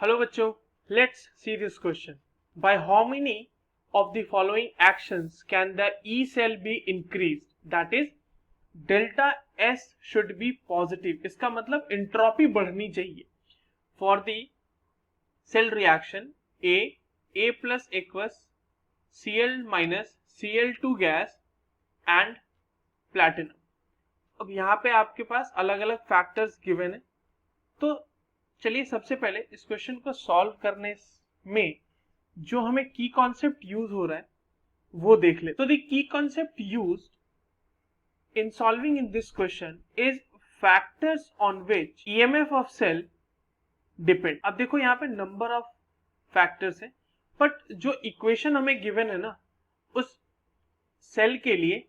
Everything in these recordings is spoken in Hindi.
Hello बच्चों, let's see this question. By how many of the following actions can the E cell be increased? That is, delta S should be positive. इसका मतलब एंट्रोपी बढ़नी चाहिए. For the cell reaction A plus aqueous, Cl minus Cl2 gas and platinum. अब यहाँ पे आपके पास अलग अलग फैक्टर्स गिवन है. तो चलिए सबसे पहले इस क्वेश्चन को सॉल्व करने में जो हमें की कॉन्सेप्ट यूज हो रहा है वो देख ले. तो the key concept used in solving in this question is factors on which EMF of cell depend. अब देखो यहाँ पे नंबर ऑफ फैक्टर्स है, बट जो इक्वेशन हमें गिवन है ना, उस सेल के लिए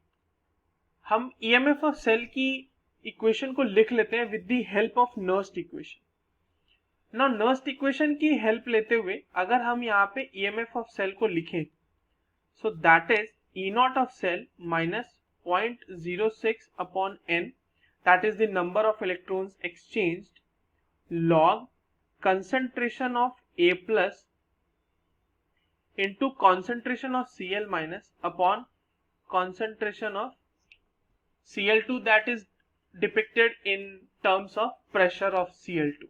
हम ईएमएफ ऑफ सेल की इक्वेशन को लिख लेते हैं with the help of Nernst equation. ना नर्स्ट इक्वेशन की हेल्प लेते हुए अगर हम यहाँ पे ईएमएफ ऑफ सेल को लिखें, so that is E naught of cell minus 0.06 upon N, that is the number of electrons exchanged, log concentration of A plus into concentration of Cl minus upon concentration of Cl2 that is depicted in terms of pressure of Cl2.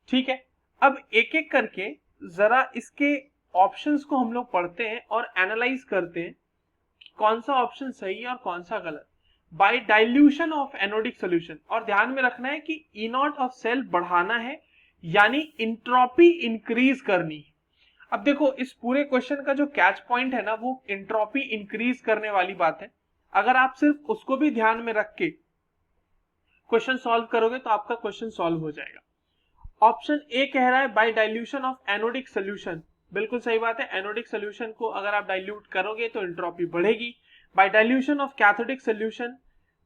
ठीक है, अब एक एक करके जरा इसके ऑप्शंस को हम लोग पढ़ते हैं और एनालाइज करते हैं कि कौन सा ऑप्शन सही है और कौन सा गलत. By dilution of anodic solution, और ध्यान में रखना है कि ई नॉट ऑफ सेल बढ़ाना है यानी इंट्रोपी इंक्रीज करनी है. अब देखो इस पूरे क्वेश्चन का जो कैच पॉइंट है ना, वो इंट्रोपी इंक्रीज करने वाली बात है. अगर आप सिर्फ उसको भी ध्यान में रख के क्वेश्चन सॉल्व करोगे तो आपका क्वेश्चन सॉल्व हो जाएगा. ऑप्शन ए कह रहा है by dilution of anodic solution. बिल्कुल सही बात है, एनोडिक सॉल्यूशन को अगर आप डाइल्यूट करोगे तो एंट्रोपी बढ़ेगी. By dilution of cathodic solution,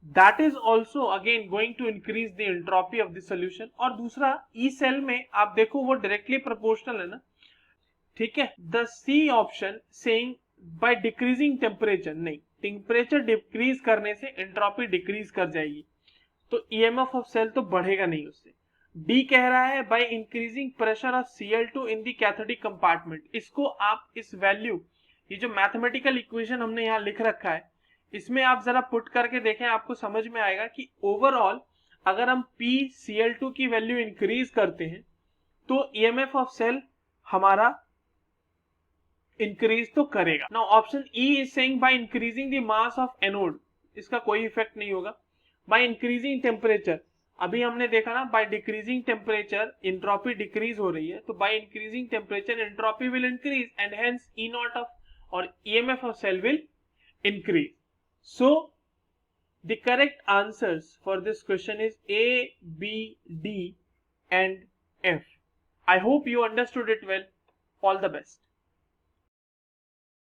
that is also again going to increase the entropy of the solution. और दूसरा ई सेल में आप देखो वो डायरेक्टली प्रोपोर्शनल है ना. ठीक है, the C option saying by decreasing temperature, नहीं, टेम्परेचर डिक्रीज करने से एंट्रोपी डिक्रीज कर जाएगी, तो ईएमएफ ऑफ सेल तो बढ़ेगा नहीं उससे. डी कह रहा है by increasing pressure of Cl2 in the cathodic compartment. इसको आप इस वैल्यू, ये जो मैथमेटिकल इक्वेशन हमने यहाँ लिख रखा है, इसमें आप जरा पुट करके देखें, आपको समझ में आएगा कि ओवरऑल अगर हम PCl2 की वैल्यू इंक्रीज करते हैं तो ईएमएफ ऑफ सेल हमारा इंक्रीज तो करेगा. Now option E is saying by increasing the mass of anode, इसका कोई इफेक्ट नहीं होगा. बाय इंक्रीजिंग टेम्परेचर, अभी हमने देखा ना, by decreasing temperature entropy decrease हो रही है, तो by increasing temperature entropy will increase and hence E naught of और EMF of cell will increase. So the correct answers for this question is A, B, D and F. I hope you understood it well. All the best.